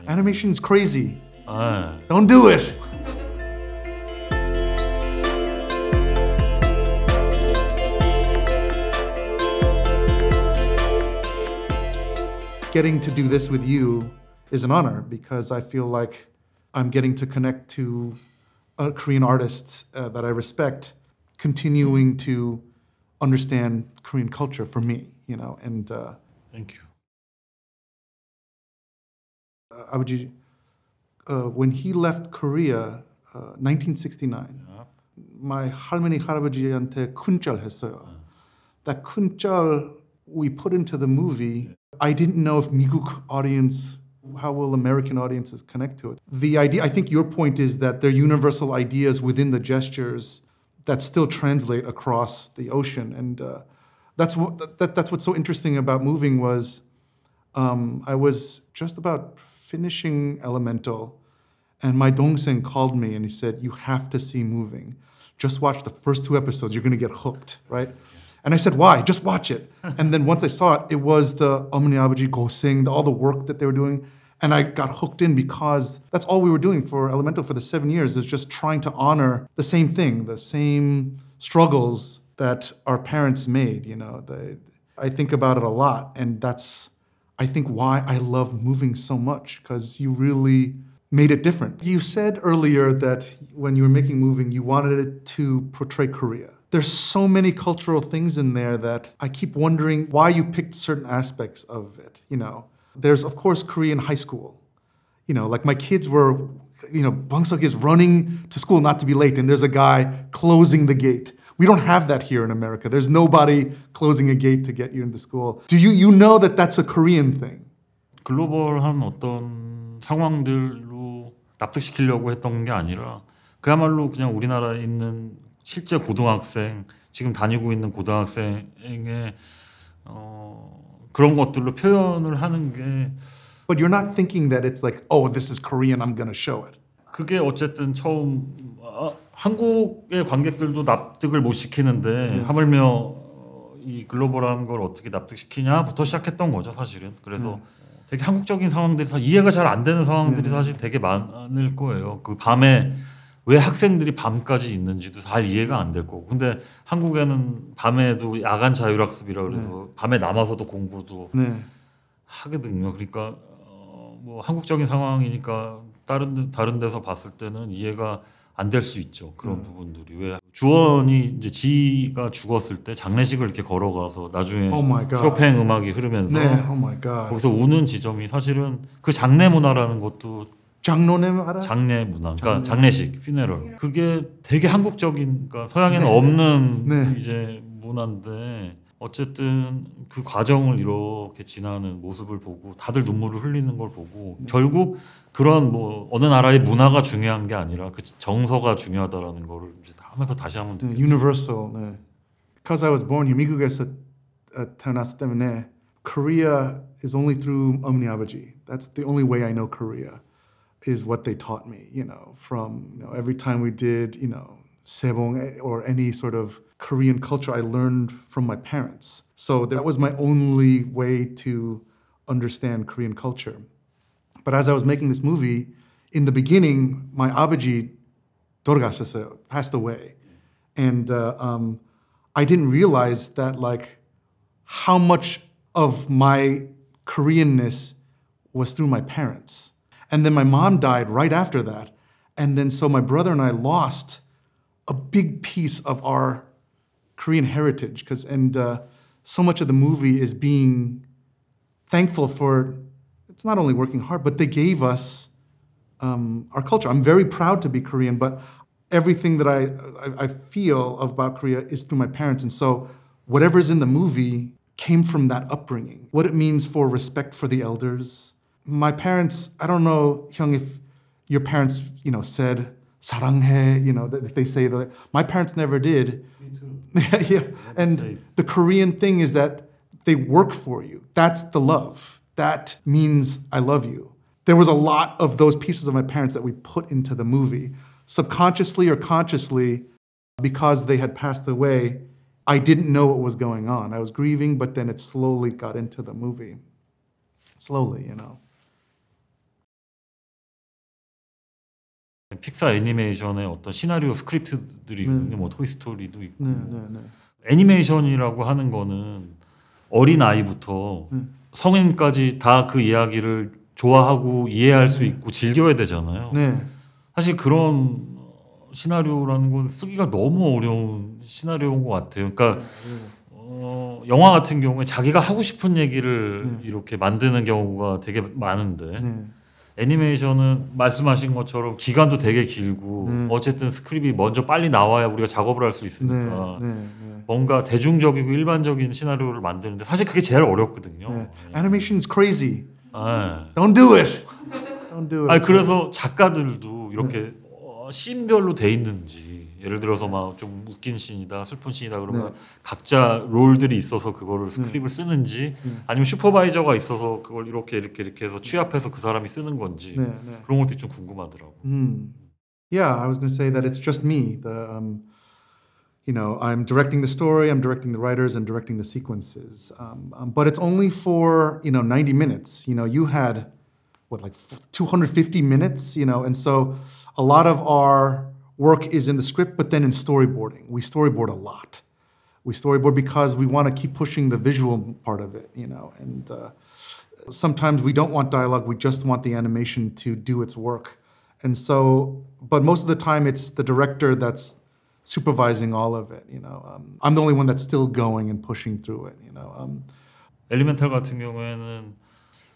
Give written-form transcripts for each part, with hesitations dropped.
Animation is crazy. 아, Don't do it. Getting to do this with you is an honor because I feel like I'm getting to connect to Korean artists that I respect, continuing to understand Korean culture for me, you know, and Thank you. 아버지, when he left Korea, 1969, my 할머니 할아버지한테 큰절 했어요. That 큰절 we put into the movie. I didn't know if 미국 audience, how will American audiences connect to it? The idea, I think your point is that there are universal ideas within the gestures that still translate across the ocean, and that's what's so interesting about moving was I was just about finishing Elemental, and my 동생 called me and he said, "You have to see Moving. Just watch the first 2 episodes. You're going to get hooked, right?" And I said, "Why? Just watch it." And then once I saw it, it was the 어머니 아버지 고생, all the work that they were doing. And I got hooked in because that's all we were doing for Elemental for the 7 years, is just trying to honor the same thing, the same struggles that our parents made. You know, I think about it a lot, and that's, I think, why I love Moving so much, because you really made it different. You said earlier that when you were making Moving, you wanted it to portray Korea. There's so many cultural things in there that I keep wondering why you picked certain aspects of it, you know. There's, of course, Korean high school. You know, like my kids were, you know, Bangseok is running to school not to be late, and there's a guy closing the gate. We don't have that here in America. There's nobody closing a gate to get you into school. Do you know that that's a Korean thing? 글로벌한 어떤 상황들로 납득시키려고 했던 게 아니라 그야말로 그냥 우리나라에 있는 실제 고등학생, 지금 다니고 있는 고등학생의 그런 것들로 표현을 하는 게. But you're not thinking that it's like, oh, this is Korean, I'm gonna show it. 그게 어쨌든 처음 한국의 관객들도 납득을 못 시키는데 하물며 이 글로벌한 걸 어떻게 납득시키냐부터 시작했던 거죠, 사실은. 그래서 되게 한국적인 상황들이 이해가 잘 안 되는 상황들이 사실 되게 많을 거예요. 그 밤에 왜 학생들이 밤까지 있는지도 잘 이해가 안 될 거고. 근데 한국에는 밤에도 야간 자율학습이라 그래서 밤에 남아서도 공부도 하거든요. 그러니까 뭐 한국적인 상황이니까 다른 데서 봤을 때는 이해가 안 될 수 있죠. 그런 부분들이. 왜 주원이 이제 지가 죽었을 때 장례식을 이렇게 걸어가서 나중에 쇼팽 음악이 흐르면서 거기서 우는 지점이 사실은 그 장례 문화라는 것도 장례 문화, 그러니까 장례식, 피네럴. 그게 되게 한국적인, 그러니까 서양에는 없는 이제 문화인데 어쨌든 그 과정을 이렇게 지나는 모습을 보고 다들 눈물을 흘리는 걸 보고 결국 그런 뭐 어느 나라의 문화가 중요한 게 아니라 그 정서가 중요하다라는 거를 이제 하면서 다시 한번 느꼈죠. Universal. 네. Because I was born here, 미국에서 태어났기 때문에 Korea is only through 어머니 아버지. That's the only way I know Korea. Is what they taught me, you know, from every time we did, sebong or any sort of Korean culture, I learned from my parents. So that was my only way to understand Korean culture. But as I was making this movie, in the beginning, my 아버지 돌아가셨어요, passed away. And I didn't realize that, like, how much of my Koreanness was through my parents. And then my mom died right after that. And then so my brother and I lost a big piece of our Korean heritage. And so much of the movie is being thankful for, it's not only working hard, but they gave us our culture. I'm very proud to be Korean, but everything that I feel about Korea is through my parents. And so whatever's in the movie came from that upbringing. What it means for respect for the elders. My parents, I don't know, Hyung, if your parents, said 사랑해, if they say that. My parents never did. Me too. Yeah. And the Korean thing is that they work for you. That's the love. That means I love you. There was a lot of those pieces of my parents that we put into the movie. Subconsciously or consciously, because they had passed away, I didn't know what was going on. I was grieving, but then it slowly got into the movie. Slowly, 픽사 애니메이션의 어떤 시나리오 스크립트들이 있거든요. 뭐 토이스토리도 있고. 애니메이션이라고 하는 거는 어린 아이부터 성인까지 다 그 이야기를 좋아하고 이해할 수 있고 즐겨야 되잖아요. 사실 그런 시나리오라는 건 쓰기가 너무 어려운 시나리오인 것 같아요. 그러니까 영화 같은 경우에 자기가 하고 싶은 얘기를 이렇게 만드는 경우가 되게 많은데 애니메이션은 말씀하신 것처럼 기간도 되게 길고 어쨌든 스크립이 먼저 빨리 나와야 우리가 작업을 할 수 있으니까 뭔가 대중적이고 일반적인 시나리오를 만드는데 사실 그게 제일 어렵거든요. Animation is crazy. Don't do it. Don't do it. 아니, 그래서 작가들도 이렇게 씬별로 돼 있는지 예를 들어서 막 좀 웃긴 씬이다, 슬픈 씬이다 그러면 각자 롤들이 있어서 그거를 스크립을 쓰는지 아니면 슈퍼바이저가 있어서 그걸 이렇게 해서 취합해서 그 사람이 쓰는 건지 그런 것들이 좀 궁금하더라고. Yeah, I was going to say that it's just me. You know, I'm directing the story, I'm directing the writers, and directing the sequences. But it's only for 90 minutes. You know, you had what, like 250 minutes. You know, and so a lot of our work is in the script, but then in storyboarding. We storyboard a lot. We storyboard because we want to keep pushing the visual part of it, you know. And sometimes we don't want dialogue, we just want the animation to do its work. And so, but most of the time it's the director that's supervising all of it, you know. I'm the only one that's still going and pushing through it, you know. 엘리멘탈 같은 경우에는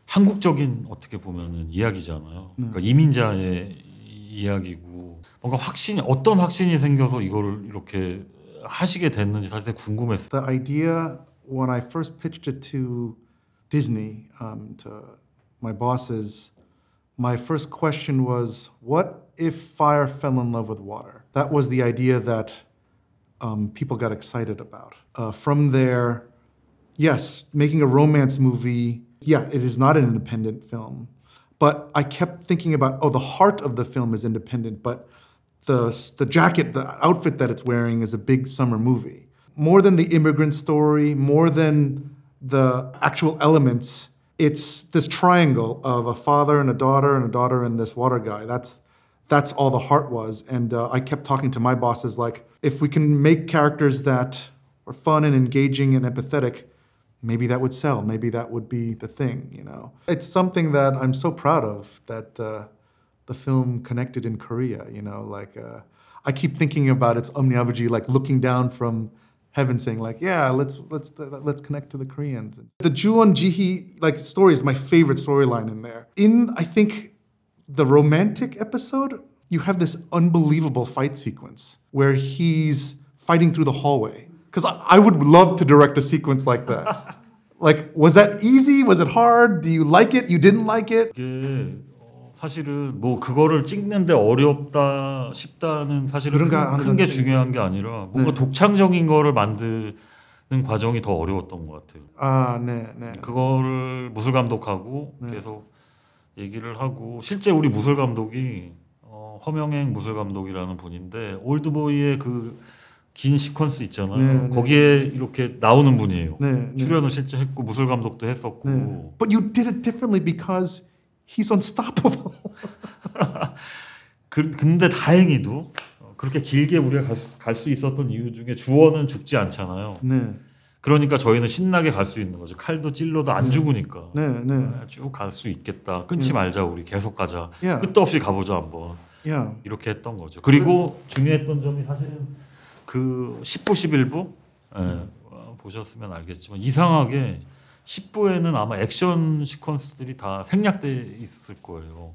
한국적인 어떻게 보면은 이야기잖아요. 그러니까 이민자의 이야기고 뭔가 어떤 확신이 생겨서 이거를 이렇게 하시게 됐는지 사실 되게 궁금했어요. The idea when I first pitched it to Disney, to my bosses, my first question was, what if fire fell in love with water? That was the idea that people got excited about. From there, yes, making a romance movie, yeah, it is not an independent film. But I kept thinking about, the heart of the film is independent, but the jacket, the outfit that it's wearing is a big summer movie. More than the immigrant story, more than the actual elements, it's this triangle of a father and a daughter and this water guy. That's all the heart was. And I kept talking to my bosses like, if we can make characters that are fun and engaging and empathetic, maybe that would sell. Maybe that would be the thing, you know. It's something that I'm so proud of, that the film connected in Korea, you know. Like I keep thinking about its omniabaji, like looking down from heaven, saying like, yeah, let's connect to the Koreans. The Juwon Jihi like story is my favorite storyline in there. In I think the romantic episode, you have this unbelievable fight sequence where he's fighting through the hallway. Because I would love to direct a sequence like that. Like, was that easy? Was it hard? Do you like it? You didn't like it? 사실은 뭐 그거를 찍는데 어렵다 쉽다는 사실은 큰 게 중요한 게 아니라 뭔가 독창적인 거를 만드는 과정이 더 어려웠던 것 같아요. 네. 그거를 무술 감독하고 계속 얘기를 하고 실제 우리 무술 감독이 허명행 무술 감독이라는 분인데 올드보이의 그 긴 시퀀스 있잖아요. 거기에 이렇게 나오는 분이에요. 출연을 실제 했고 무술 감독도 했었고. But you did it differently because he's unstoppable. 근데 다행히도 그렇게 길게 우리가 갈 수 있었던 이유 중에 주원은 죽지 않잖아요. 그러니까 저희는 신나게 갈 수 있는 거죠. 칼도 찔러도 안 죽으니까. 쭉 갈 수 있겠다. 끊지 말자 우리 계속 가자. 끝도 없이 가보자 한번. 이렇게 했던 거죠. 그리고 중요했던 점이 사실은 그 10부 11부 보셨으면 알겠지만 이상하게 10부에는 아마 액션 시퀀스들이 다 생략돼 있을 거예요.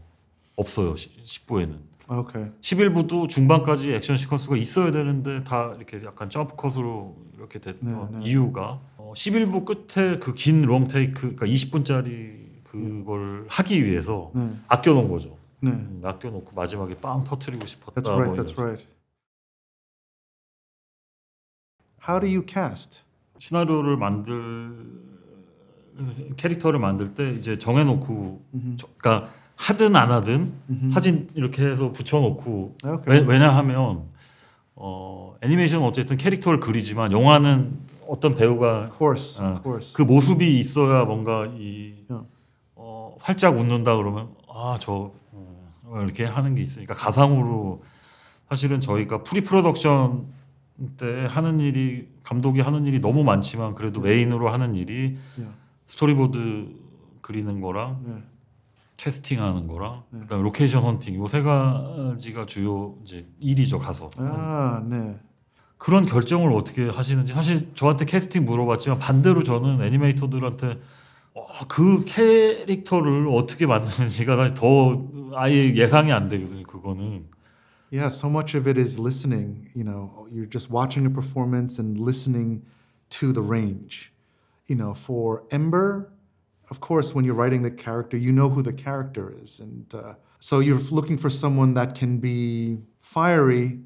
없어요. 10부에는. Okay. 11부도 중반까지 액션 시퀀스가 있어야 되는데 다 이렇게 약간 점프 컷으로 이렇게 됐던 이유가 11부 끝에 그 긴 롱 테이크, 그러니까 20분짜리 그걸 하기 위해서 아껴놓은 거죠. 아껴놓고 마지막에 빵 터트리고 싶었다. That's right. That's right. How do you cast? 시나리오를 캐릭터를 만들 때 이제 정해놓고 그러니까 하든 안 하든 사진 이렇게 해서 붙여놓고 왜냐하면 애니메이션은 어쨌든 캐릭터를 그리지만 영화는 어떤 배우가 Of course. 그 모습이 있어야 뭔가 활짝 웃는다 그러면 이렇게 하는 게 있으니까 가상으로 사실은 저희가 프리프로덕션 때 하는 일이 감독이 하는 일이 너무 많지만 그래도 메인으로 하는 일이 스토리보드 그리는 거랑 캐스팅하는 거랑 그다음에 로케이션 헌팅 요 세 가지가 주요 이제 일이죠 가서. 네. 그런 결정을 어떻게 하시는지 사실 저한테 캐스팅 물어봤지만 반대로 저는 애니메이터들한테 그 캐릭터를 어떻게 만드는지가 사실 더 아예 예상이 안 되거든요. 그거는. Yeah, so much of it is listening. You know, you're just watching a performance and listening to the range. You know, for Ember, of course, when you're writing the character, you know who the character is, and so you're looking for someone that can be fiery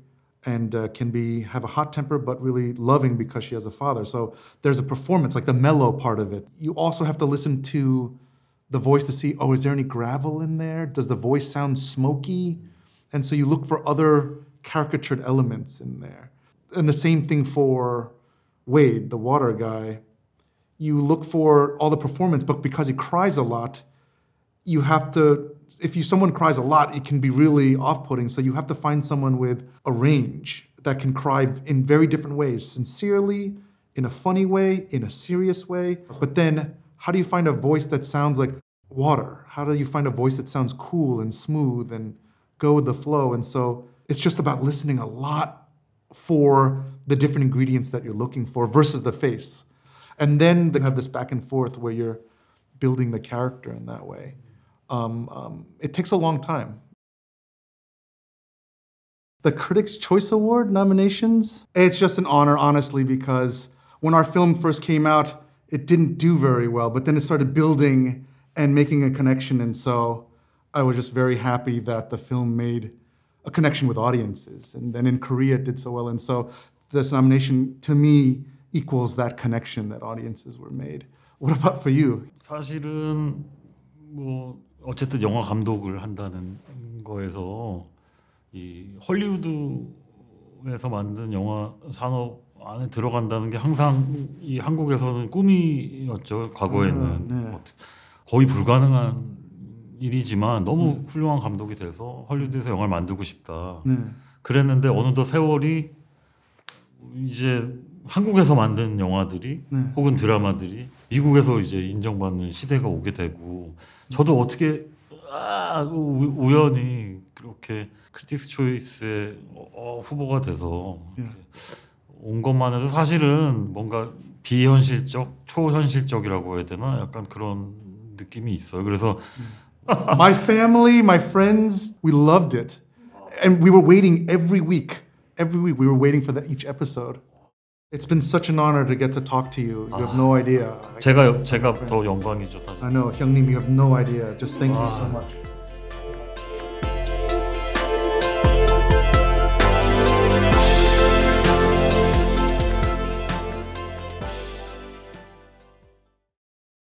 and can have a hot temper, but really loving because she has a father. So there's a performance, like the mellow part of it. You also have to listen to the voice to see, is there any gravel in there? Does the voice sound smoky? And so you look for other caricatured elements in there. And the same thing for Wade, the water guy. You look for all the performance, but because he cries a lot, you have to, someone cries a lot, it can be really off-putting. So you have to find someone with a range that can cry in very different ways, sincerely, in a funny way, in a serious way. But then how do you find a voice that sounds like water? How do you find a voice that sounds cool and smooth and go with the flow? And so it's just about listening a lot for the different ingredients that you're looking for versus the face. And then they have this back and forth where you're building the character in that way. It takes a long time. The Critics' Choice Award nominations, it's just an honor, honestly, because when our film first came out, it didn't do very well, but then it started building and making a connection. And so I was just very happy that the film made a connection with audiences. And then in Korea, it did so well. And so this nomination, to me, equals that connection that audiences were made. What about for you? 사실은 뭐 어쨌든 영화 감독을 한다는 거에서 이 헐리우드에서 만든 영화 산업 안에 들어간다는 게 항상 이 한국에서는 꿈이었죠. 과거에는 거의 불가능한 일이지만 너무 훌륭한 감독이 돼서 헐리우드에서 영화를 만들고 싶다. 그랬는데 어느덧 세월이 이제 한국에서 만든 영화들이 혹은 드라마들이 미국에서 이제 인정받는 시대가 오게 되고 저도 어떻게 우연히 그렇게 크리틱스 초이스의 후보가 돼서 온 것만 해도 사실은 뭔가 비현실적, 초현실적이라고 해야 되나 약간 그런 느낌이 있어요. 그래서 My family, my friends, we loved it. And we were waiting every week. Every week we were waiting for each episode. It's been such an honor to get to talk to you. You have no idea. 제가 더 영광이죠, 사실. I know, 형님, you have no idea. Just thank you so much.